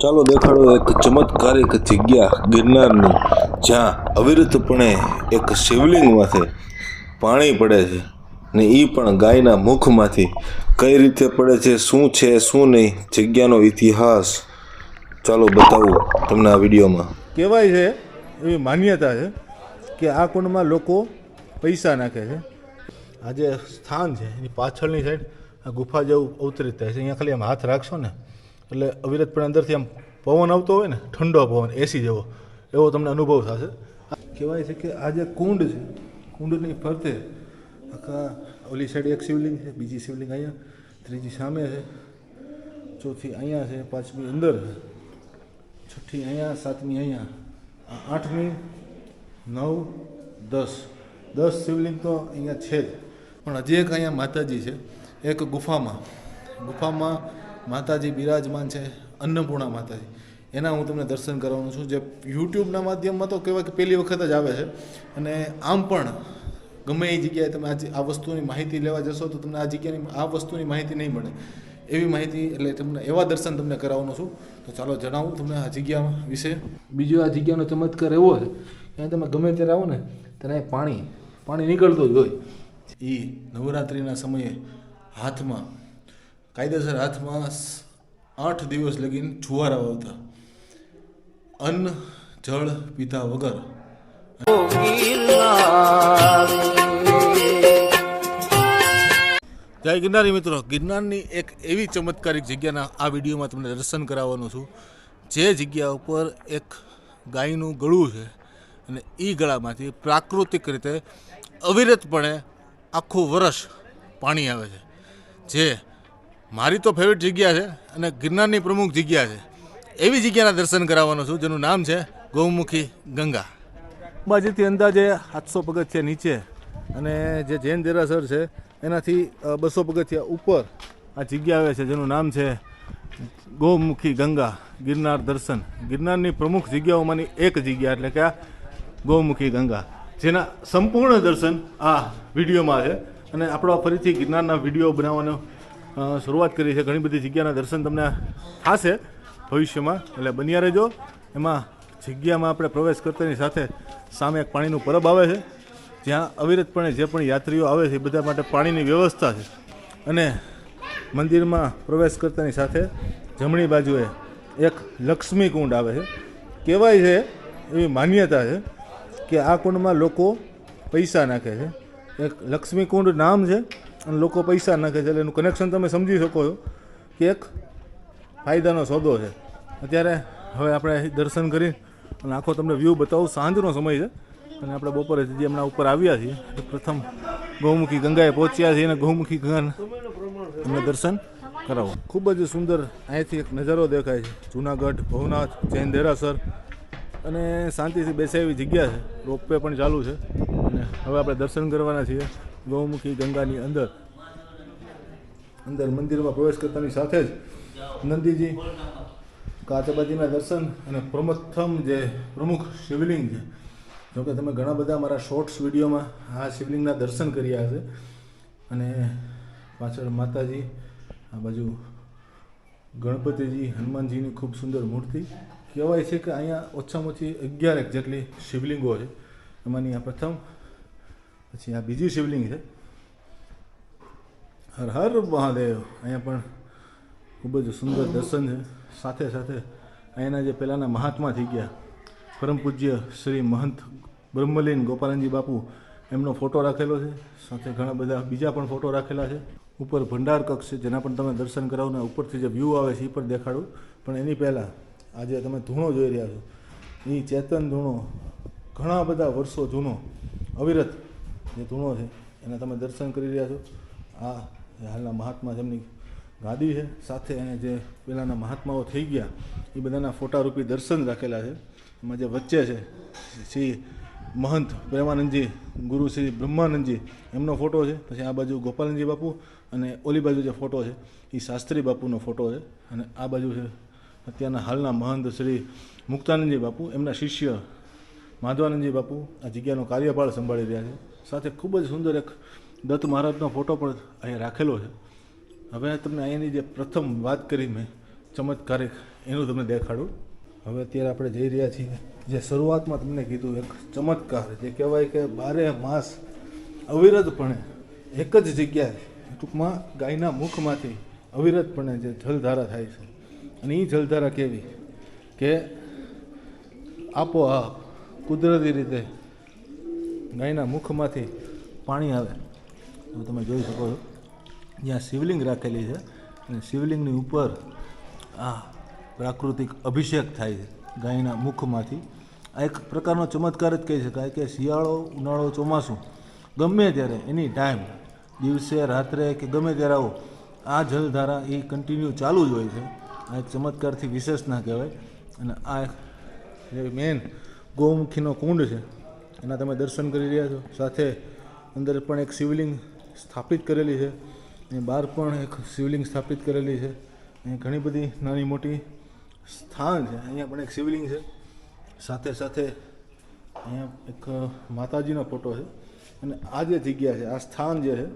ચાલો દેખાડો એક ચમત્કારિક જગ્યા ગિરનારની, જ્યાં અવિરતપણે એક શિવલિંગમાંથી પાણી પડે છે ને એ પણ ગાયના મુખમાંથી. કઈ રીતે પડે છે, શું છે શું નહીં, જગ્યાનો ઇતિહાસ ચાલો બતાવું તમને આ વિડીયોમાં. કહેવાય છે, એવી માન્યતા છે કે આ કુંડમાં લોકો પૈસા નાખે છે. આ જે સ્થાન છે એની પાછળની સાઈડ આ ગુફા જેવું અવતરિત થાય છે. અહીંયા ખાલી આમ હાથ રાખશો ને એટલે અવિરતપણે અંદરથી આમ પવન આવતો હોય ને, ઠંડો પવન, એસી જેવો, એવો તમને અનુભવ થશે. કહેવાય છે કે આ જે કુંડ છે, કુંડની ફરતે આખા ઓલી સાઈડ એક શિવલિંગ છે, બીજી શિવલિંગ અહીંયા, ત્રીજી સામે છે, ચોથી અહીંયા છે, પાંચમી અંદર છે, છઠ્ઠી અહીંયા, સાતમી અહીંયા, આઠમી, 9, 10 શિવલિંગ તો અહીંયા છે જ. પણ હજી એક અહીંયા માતાજી છે, એક ગુફામાં માતાજી બિરાજમાન છે, અન્નપૂર્ણા માતાજી. એના હું તમને દર્શન કરવાનું છું, જે યુટ્યુબના માધ્યમમાં તો કહેવાય કે પહેલી વખત જ આવે છે. અને આમ પણ ગમે એ જગ્યાએ તમે આ વસ્તુની માહિતી લેવા જશો તો તમને આ વસ્તુની માહિતી નહીં મળે. એવી માહિતી, એટલે તમને એવા દર્શન તમને કરાવવાનું છું. તો ચાલો જણાવું તમને આ જગ્યા વિશે. બીજો આ જગ્યાનો ચમત્કાર એવો છે, ત્યાં તમે ગમે ત્યારે આવો ને ત્યારે પાણી નીકળતું જ હોય. એ નવરાત્રિના સમયે કાયદેસર હાથમાં 8 દિવસ લગીને જુવારા આવતા, અન્ન જળ પીધા વગર. જય ગિરનારી મિત્રો, ગિરનારની એક એવી ચમત્કારિક જગ્યાના આ વિડીયોમાં તમને દર્શન કરાવવાનું છું, જે જગ્યા ઉપર એક ગાયનું ગળું છે અને એ ગળામાંથી પ્રાકૃતિક રીતે અવિરતપણે આખું વર્ષ પાણી આવે છે. જે મારી તો ફેવરેટ જગ્યા છે અને ગિરનારની પ્રમુખ જગ્યા છે. એવી જગ્યાના દર્શન કરાવવાનું છું, જેનું નામ છે ગૌમુખી ગંગા. અંબાજીથી અંદાજે 700 પગથિયા નીચે અને જે જૈન દેરાસર છે એનાથી 200 પગથિયા ઉપર આ જગ્યા આવે છે, જેનું નામ છે ગૌમુખી ગંગા ગિરનાર દર્શન. ગિરનારની પ્રમુખ જગ્યાઓમાંની એક જગ્યા એટલે કે આ ગૌમુખી ગંગા, જેના સંપૂર્ણ દર્શન આ વિડીયોમાં છે. અને આપણો ફરીથી ગિરનારના વિડીયો બનાવવાનો શરૂઆત કરી છે. ઘણી બધી જગ્યાના દર્શન તમને થશે ભવિષ્યમાં, એટલે બન્યા રહેજો. એમાં જગ્યામાં આપણે પ્રવેશ કરતાની સાથે સામે એક પાણીનું પરબ આવે છે, જ્યાં અવિરતપણે જે પણ યાત્રીઓ આવે છે એ બધા માટે પાણીની વ્યવસ્થા છે. અને મંદિરમાં પ્રવેશ કરતાની સાથે જમણી બાજુએ એક લક્ષ્મી કુંડ આવે છે. કહેવાય છે, એવી માન્યતા છે કે આ કુંડમાં લોકો પૈસા નાખે છે. એક લક્ષ્મી કુંડ નામ છે અને લોકો પૈસા નાખે છે, એટલે એનું કનેક્શન તમે સમજી શકો છો કે એક ફાયદાનો સોદો છે. અત્યારે હવે આપણે દર્શન કરી અને આખો તમને વ્યૂ બતાવું. સાંજનો સમય છે અને આપણે બપોરે જે હમણાં ઉપર આવ્યા છીએ, પ્રથમ ગૌમુખી ગંગાએ પહોંચ્યા છીએ અને ગૌમુખી ગંગાના તમને દર્શન કરાવો. ખૂબ જ સુંદર અહીંથી એક નજારો દેખાય છે. જૂનાગઢ, ભવનાથ, જૈન દેરાસર અને શાંતિથી બેસે એવી જગ્યા છે. રોપવે પણ ચાલુ છે અને હવે આપણે દર્શન કરવાના છીએ ગૌમુખી ગંગાની અંદર. મંદિરમાં પ્રવેશ કરતાની સાથે જ નંદીજી, કાચબાજીના દર્શન અને પ્રથમ જે પ્રમુખ શિવલિંગ છે. જોકે તમે ઘણા બધા મારા શોર્ટ્સ વિડીયોમાં આ શિવલિંગના દર્શન કર્યા હશે. અને પાછળ માતાજી, આ બાજુ ગણપતિજી, હનુમાનજીની ખૂબ સુંદર મૂર્તિ. કહેવાય છે કે અહીંયા ઓછામાં ઓછી 11 જેટલી શિવલિંગો છે. એમાંની આ પ્રથમ, પછી આ બીજી શિવલિંગ છે. હર હર મહાદેવ. અહીંયા પણ ખૂબ જ સુંદર દર્શન છે. સાથે અહીંયાના જે પહેલાંના મહાત્મા થઈ ગયા, પરમ પૂજ્ય શ્રી મહંત બ્રહ્મલીન ગોપાલનજી બાપુ, એમનો ફોટો રાખેલો છે. સાથે ઘણા બધા બીજા પણ ફોટો રાખેલા છે. ઉપર ભંડાર કક્ષ છે, જેના પણ તમે દર્શન કરાવો. ઉપરથી જે વ્યૂ આવે છે એ પણ દેખાડું. પણ એની પહેલાં આજે તમે ધૂણો જોઈ રહ્યા છો, એ ચેતન ધૂણો, ઘણા બધા વર્ષો જૂનો અવિરત જે ધૂણો છે એના તમે દર્શન કરી રહ્યા છો. આ હાલના મહાત્મા જેમની ગાદી છે, સાથે એને જે પહેલાંના મહાત્માઓ થઈ ગયા એ બધાના ફોટારૂપી દર્શન રાખેલા છે. એમાં જે વચ્ચે છે શ્રી મહંત પ્રેમાનંદજી, ગુરુ શ્રી બ્રહ્માનંદજી, એમનો ફોટો છે. પછી આ બાજુ ગોપાલનજી બાપુ અને ઓલી બાજુ જે ફોટો છે એ શાસ્ત્રી બાપુનો ફોટો છે. અને આ બાજુ છે અત્યારના હાલના મહંત શ્રી મુક્તાનંદજી બાપુ, એમના શિષ્ય માધવાનંદજી બાપુ આ જગ્યાનો કાર્યભાર સંભાળી રહ્યા છે. સાથે ખૂબ જ સુંદર એક દત્ત મહારાજનો ફોટો પણ અહીંયા રાખેલો છે. હવે તમને અહીંયાની જે પ્રથમ વાત કરી મેં ચમત્કારિક એનું તમને દેખાડું. હવે અત્યારે આપણે જઈ રહ્યા છીએ જે શરૂઆતમાં તમને કીધું એક ચમત્કાર, જે કહેવાય કે 12 માસ અવિરતપણે એક જ જગ્યાએ, ટૂંકમાં ગાયના મુખમાંથી અવિરતપણે જે જલધારા થાય છે. અને એ જલધારા કેવી કે આપોઆપ કુદરતી રીતે ગાયના મુખમાંથી પાણી આવે. તો તમે જોઈ શકો છો જ્યાં શિવલિંગ રાખેલી છે અને શિવલિંગની ઉપર આ પ્રાકૃતિક અભિષેક થાય છે ગાયના મુખમાંથી. આ એક પ્રકારનો ચમત્કાર જ કહી શકાય કે શિયાળો, ઉનાળો, ચોમાસું ગમે ત્યારે એની ટાઈમ, દિવસે રાત્રે કે ગમે ત્યારે આવો, આ જલધારા એ કન્ટિન્યુ ચાલુ જ હોય છે. આ એક ચમત્કારથી વિશેષ ના કહેવાય. અને આ જે મેન ગૌમુખીનો કુંડ છે એના તમે દર્શન કરી રહ્યા છો. સાથે અંદર પણ એક શિવલિંગ સ્થાપિત કરેલી છે, અને બહાર પણ એક શિવલિંગ સ્થાપિત કરેલી છે. અહીં ઘણી બધી નાની મોટી સ્થાન છે. અહીંયા પણ એક શિવલિંગ છે. સાથે સાથે અહીંયા એક માતાજીનો ફોટો છે. અને આ જે જગ્યા છે, આ સ્થાન જે છે,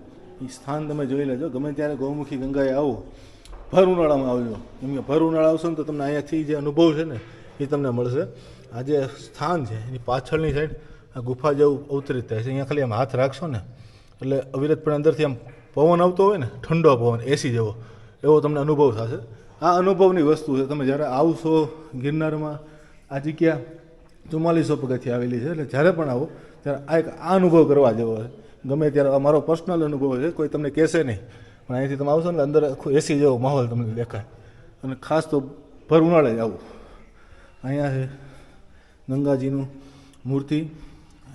એ સ્થાન તમે જોઈ લેજો. ગમે ત્યારે ગૌમુખી ગંગાએ આવો, ભર ઉનાળામાં આવજો. કેમ કે ભર ઉનાળા આવશો ને તો તમને અહીંયાથી જે અનુભવ છે ને એ તમને મળશે. આ જે સ્થાન છે એની પાછળની સાઈડ આ ગુફા જેવું અવતરિત થાય છે. અહીંયા ખાલી આમ હાથ રાખશો ને એટલે અવિરતપણે અંદરથી આમ પવન આવતો હોય ને, ઠંડો પવન, એસી જેવો, એવો તમને અનુભવ થશે. આ અનુભવની વસ્તુ છે. તમે જ્યારે આવશો ગિરનારમાં, આ જગ્યા 4400 પગથિયે આવેલી છે. એટલે જ્યારે પણ આવો ત્યારે આ અનુભવ કરવા જેવો છે. ગમે ત્યારે અમારો પર્સનલ અનુભવ છે, કોઈ તમને કહેશે નહીં. પણ અહીંથી તમે આવશો ને અંદર આખું એસી જેવો માહોલ તમને દેખાય. અને ખાસ તો ભર ઉનાળે જ આવું. અહીંયા છે ગંગાજીનું મૂર્તિ,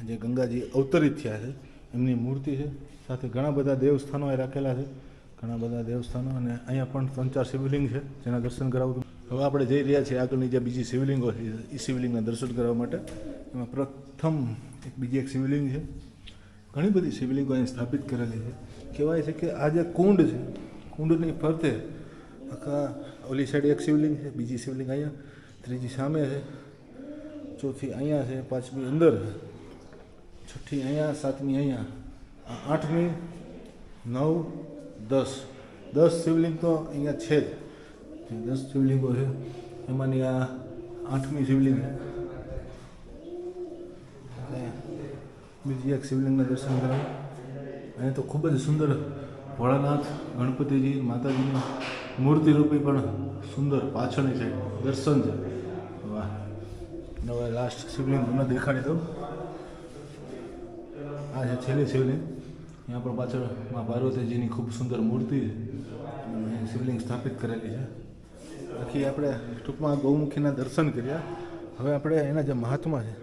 જે ગંગાજી અવતરિત થયા છે એમની મૂર્તિ છે. સાથે ઘણા બધા દેવસ્થાનો એ રાખેલા છે, ઘણા બધા દેવસ્થાનો. અને અહીંયા પણ 3-4 શિવલિંગ છે જેના દર્શન કરાવું. હવે આપણે જઈ રહ્યા છીએ આગળની જે બીજી શિવલિંગો છે એ શિવલિંગના દર્શન કરવા માટે. એમાં પ્રથમ બીજી એક શિવલિંગ છે. ઘણી બધી શિવલિંગો અહીં સ્થાપિત કરેલી છે. કહેવાય છે કે આ જે કુંડ છે, કુંડની ફરતે આખા ઓલી સાઈડ એક શિવલિંગ છે, બીજી શિવલિંગ અહીંયા, ત્રીજી સામે છે, ચોથી અહીંયા છે, પાંચમી અંદર, છઠ્ઠી અહીંયા, સાતમી અહીંયા, 8મી, 9, 10 શિવલિંગ તો અહીંયા છે જ. 10 શિવલિંગો છે. એમાંની આ 8મી શિવલિંગ છે. બીજી એક શિવલિંગના દર્શન કરાવે. અહીંયા તો ખૂબ જ સુંદર ભોળાનાથ, ગણપતિજી, માતાજીની મૂર્તિ રૂપી પણ સુંદર પાછળની સાઈડ દર્શન છે. વાહ! હવે લાસ્ટ શિવલિંગ તમને દેખાડી દઉં. આ છે છેલ્લી શિવલિંગ. અહીંયા પણ પાછળ મા પાર્વતીજીની ખૂબ સુંદર મૂર્તિ છે. શિવલિંગ સ્થાપિત કરેલી છે. બાકી આપણે ટૂંકમાં ગૌમુખીના દર્શન કર્યા. હવે આપણે એના જે મહાત્મા છે,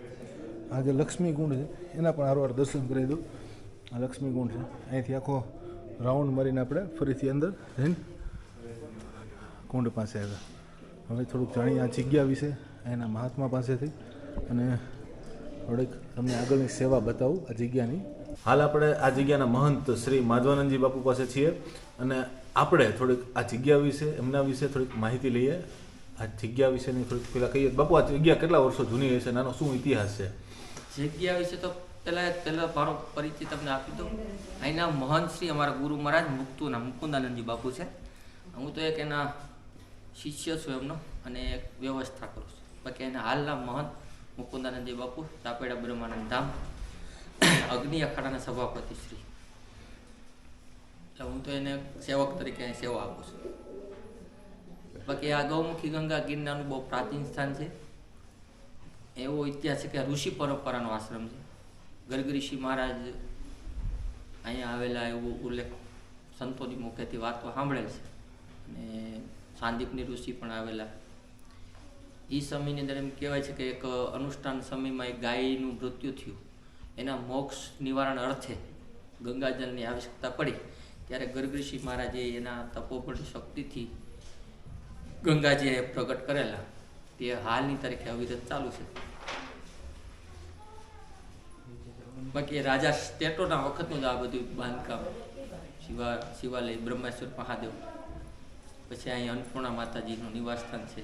આ જે લક્ષ્મી કુંડ છે એના પણ આરોવાર દર્શન કરી દઉં. આ લક્ષ્મી કુંડ છે. અહીંથી આખો રાઉન્ડ મારીને આપણે ફરીથી અંદર જઈને કુંડ પાસે આવ્યા. હવે થોડુંક જાણીએ આ જગ્યા વિશે એના મહાત્મા પાસેથી, અને થોડીક તમને આગળની સેવા બતાવું આ જગ્યાની. હાલ આપણે આ જગ્યાના મહંત શ્રી માધવાનંદજી બાપુ પાસે છીએ, અને આપણે થોડીક આ જગ્યા વિશે, એમના વિશે થોડીક માહિતી લઈએ. આ જગ્યા વિશેની થોડીક પહેલાં કહીએ. બાપુ, આ જગ્યા કેટલા વર્ષો જૂની હશે, નાનો શું ઇતિહાસ છે? જગ્યા વિશે તો પહેલાં મારો પરિચય તમને આપી દઉં. અહીંના મહંત શ્રી અમારા ગુરુ મહારાજ મુકુંદાનંદજી બાપુ છે. હું તો એક એના શિષ્ય છું એમનો, અને એક વ્યવસ્થા કરું છું. બાકી એના હાલના મહંત મુકુંદાનંદજી બાપુ, ચાપેડા બ્રહ્માનંદ ધામ, અગ્નિ અખાડાના સભાપતિ શ્રી. હું તો એને સેવક તરીકે સેવા આપું છું. બાકી આ ગૌમુખી ગંગા ગિરનારનું બહુ પ્રાચીન સ્થાન છે. એવો ઇતિહાસ છે કે ઋષિ પરંપરાનો આશ્રમ છે. ગર્ગઋષિ મહારાજ અહીંયા આવેલા એવો ઉલ્લેખ સંતોની મુખેથી વાતો સાંભળેલ છે. અને સાંદીપની ઋષિ પણ આવેલા. એ સમયની અંદર એમ કહેવાય છે કે એક અનુષ્ઠાન સમયમાં એક ગાયનું મૃત્યુ થયું. એના મોક્ષ નિવારણ અર્થે ગંગાજળની આવશ્યકતા પડી. ત્યારે ગર્ગઋષિ મહારાજે એના તપોબળ શક્તિથી ગંગાજીએ પ્રગટ કરેલા. તે હાલની તારીખે અવિરત ચાલુ છે. બાકી રાજા સ્ટેટોના વખતનું જ આ બધું બાંધકામ, શિવાલય, બ્રહ્મેશ્વર મહાદેવ, પછી અહીં અન્નપૂર્ણા માતાજીનું નિવાસસ્થાન છે.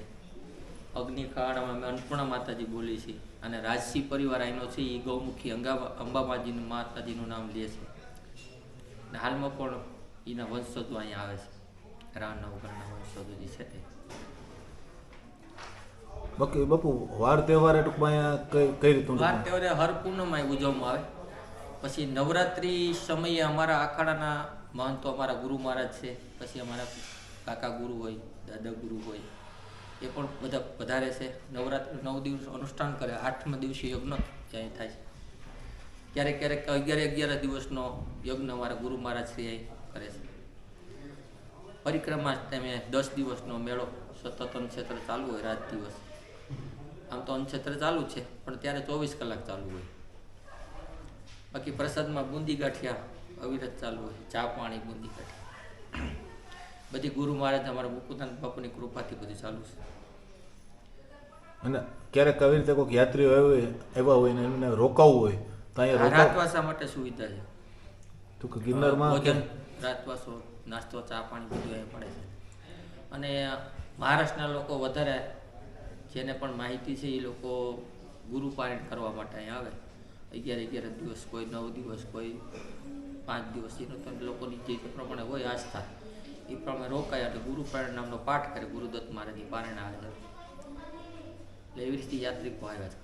અગ્નિકાળામાં અમે અન્નપૂર્ણા માતાજી બોલીએ છીએ. અને રાજસી પરિવાર અહીંનો છે એ ગૌમુખી અંબામાજીનું માતાજીનું નામ લે છે. અને હાલમાં પણ એના વંશજો અહીંયા આવે છે. રાણ નવગણના વંશજો જે છે તે. બાકી બાપુ વાર તહેવાર ટૂંકમાં અહીંયા કઈ રીતનું વાર તહેવારે હર પૂનમમાં ઉજવવામાં આવે. પછી નવરાત્રિ સમયે અમારા અખાડાના મહંતો અમારા ગુરુ મહારાજ છે, પછી અમારા કાકા ગુરુ હોય, દાદા ગુરુ હોય, એ પણ બધા વધારે છે. નવરાત્રિ 9 દિવસ અનુષ્ઠાન કરે. 8મા દિવસે યજ્ઞ ત્યાં થાય છે. ક્યારેક ક્યારેક 11 દિવસનો યજ્ઞ અમારા ગુરુ મહારાજ શ્રી અહીં કરે છે. પરિક્રમા ટાઈમે 10 દિવસનો મેળો સતત અનક્ષેત્ર ચાલુ હોય, રાત દિવસ. આમ તો અનક્ષેત્ર ચાલુ છે પણ ત્યારે 24 કલાક ચાલુ હોય. બાકી પ્રસાદમાં બુંદી ગાંઠિયા અવિરત ચાલુ હોય, ચા પાણી બુંદી ગાંઠિયા બધી ગુરુ મહારાજ અમારા મુકુદાનંદ બાપુની કૃપાથી બધું ચાલુ છે. અને ક્યારેક આવી રીતે કોઈક યાત્રીઓ આવ્યા હોય ને એમને રોકાવું હોય તો અહીંયા રાતવાસા માટે સુવિધા છે. તો કે ગિરનારમાં ભોજન, રાતવાસો, નાસ્તો, ચા પાણી બધું અહીં મળે છે. અને મહારાષ્ટ્રના લોકો વધારે જેને પણ માહિતી છે એ લોકો ગુરુ પારાયણ કરવા માટે અહીં આવે. 11 દિવસ, કોઈ 9 દિવસ, કોઈ 5 દિવસ, એનો તો લોકોની જે પ્રમાણે હોય આસ્થા એ પ્રમાણે રોકાય અને ગુરુ પારાયણ નામનો પાઠ કરે. ગુરુદત્ત મહારાજની પારાયણ આવે છે. એટલે એવી રીતે યાત્રિકો આવ્યા છે.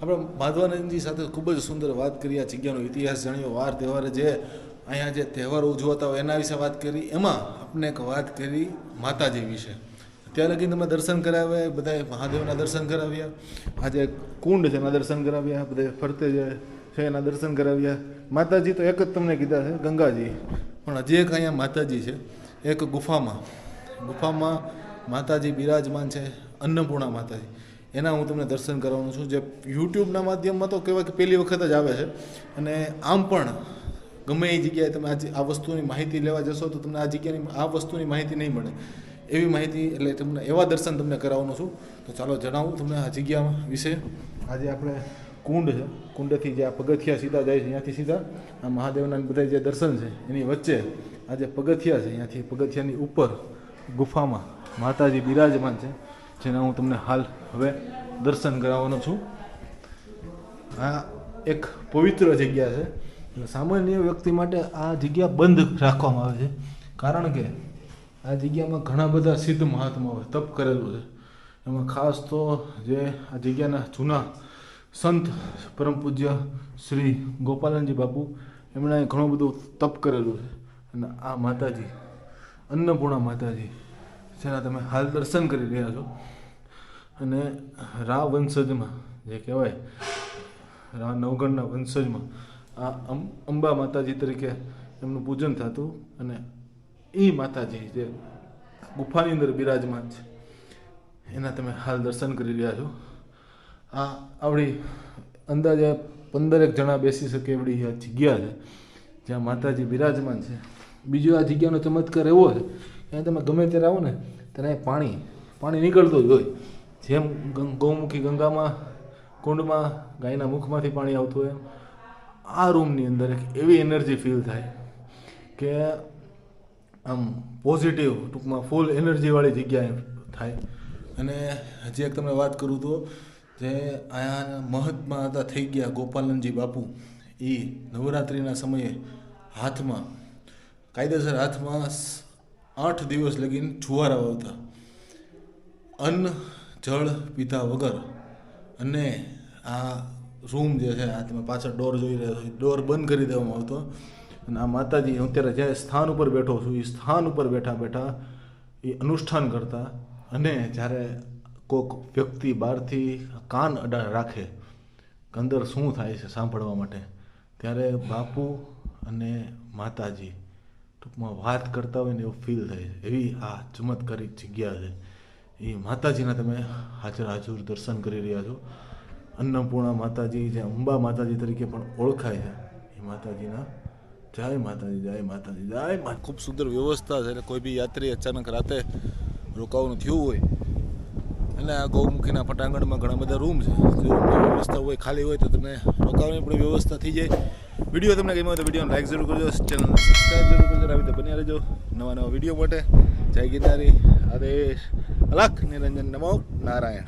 આપણે માધવાનંદજી સાથે ખૂબ જ સુંદર વાત કરી, આ જગ્યાનો ઇતિહાસ જાણ્યો, વાર તહેવારે જે અહીંયા જે તહેવારો ઉજવાતા હોય એના વિશે વાત કરી. એમાં આપણે એક વાત કરી માતાજી વિશે. ત્યાં લગી તમે દર્શન કરાવ્યા, બધાએ મહાદેવના દર્શન કરાવ્યા, આજે કુંડ છે એના દર્શન કરાવ્યા, બધા ફરતે જે છે એના દર્શન કરાવ્યા. માતાજી તો એક જ તમને કીધા છે, ગંગાજી. પણ હજી એક અહીંયા માતાજી છે, એક ગુફામાં માતાજી બિરાજમાન છે, અન્નપૂર્ણા માતાજી. એના હું તમને દર્શન કરવાનું છું, જે યુટ્યુબના માધ્યમમાં તો કહેવાય કે પહેલી વખત જ આવે છે. અને આમ પણ ગમે એ જગ્યાએ તમે આ વસ્તુની માહિતી લેવા જશો તો તમને આ જગ્યાની આ વસ્તુની માહિતી નહીં મળે. એવી માહિતી એટલે તમને એવા દર્શન તમને કરાવવાનું છું. તો ચાલો જણાવું તમને આ જગ્યા વિશે. આજે આપણે કુંડ છે, કુંડથી જે આ પગથિયા સીધા જાય છે, અહીંયાથી સીધા આ મહાદેવના બધા જે દર્શન છે એની વચ્ચે આ જે પગથિયા છે, અહીંયાથી પગથિયાની ઉપર ગુફામાં માતાજી બિરાજમાન છે, જેના હું તમને હાલ હવે દર્શન કરાવવાનો છું. આ એક પવિત્ર જગ્યા છે. સામાન્ય વ્યક્તિ માટે આ જગ્યા બંધ રાખવામાં આવે છે, કારણ કે આ જગ્યામાં ઘણા બધા સિદ્ધ મહાત્માઓએ તપ કરેલું છે. એમાં ખાસ તો જે આ જગ્યાના જૂના સંત પરમ પૂજ્ય શ્રી ગોપાલનજી બાપુ, એમણે ઘણું બધું તપ કરેલું છે. અને આ માતાજી અન્નપૂર્ણા માતાજી જેના તમે હાલ દર્શન કરી રહ્યા છો. અને રા વંશજમાં જે કહેવાય રા નવગણના વંશજમાં આ અંબા માતાજી તરીકે એમનું પૂજન થતું. અને એ માતાજી જે ગુફાની અંદર બિરાજમાન છે એના તમે હાલ દર્શન કરી રહ્યા છો. આ આવડી અંદાજે 15 જણા બેસી શકે એવડી આ જગ્યા છે જ્યાં માતાજી બિરાજમાન છે. બીજો આ જગ્યાનો ચમત્કાર એવો છે ત્યાં તમે ગમે ત્યારે આવો ને ત્યારે પાણી નીકળતું જ હોય. જેમ ગૌમુખી ગંગામાં કુંડમાં ગાયના મુખમાંથી પાણી આવતું હોય, આ રૂમની અંદર એક એવી એનર્જી ફીલ થાય કે આમ પોઝિટિવ, ટૂંકમાં ફૂલ એનર્જીવાળી જગ્યા થાય. અને હજી એક તમને વાત કરું તો જે અહીંયા મહાત્મા હતા થઈ ગયા ગોપાલનજી બાપુ, એ નવરાત્રિના સમયે કાયદેસર હાથમાં 8 દિવસ લગીને જુવારા વાવતા, અન્ન જળ પીધા વગર. અને આ રૂમ જે છે, આ તમે પાછળ ડોર જોઈ રહ્યા છો, ડોર બંધ કરી દેવામાં આવતો. અને આ માતાજી હું અત્યારે જે સ્થાન ઉપર બેઠો છું એ સ્થાન ઉપર બેઠા એ અનુષ્ઠાન કરતા. અને જ્યારે કોઈક વ્યક્તિ બહારથી કાન રાખે કે અંદર શું થાય છે સાંભળવા માટે, ત્યારે બાપુ અને માતાજી ટૂંકમાં વાત કરતા હોય ને એવું ફીલ થાય. એવી આ ચમત્કારિક જગ્યા છે. એ માતાજીના તમે હાજર દર્શન કરી રહ્યા છો. અન્નપૂર્ણા માતાજી, જે અંબા માતાજી તરીકે પણ ઓળખાય છે, એ માતાજીના જય માતાજી, જય માતાજી, જય માતા. ખૂબ સુંદર વ્યવસ્થા છે. એટલે કોઈ બી યાત્રી અચાનક રાતે રોકાવાનું થયું હોય એટલે આ ગૌમુખીના પટાંગણમાં ઘણા બધા રૂમ છે, રૂમની વ્યવસ્થા હોય, ખાલી હોય તો તમને રોકાવાની પણ વ્યવસ્થા થઈ જાય. વિડીયો તમને ગમ્યો હોય તો વિડીયોને લાઈક જરૂર કરજો, ચેનલને સબસ્ક્રાઈબ જરૂર કરજો. આવી રીતે બન્યા રહેજો નવા વિડીયો માટે. જય ગિરનારી, આદેશ, અલખ નિરંજન, નમો નારાયણ.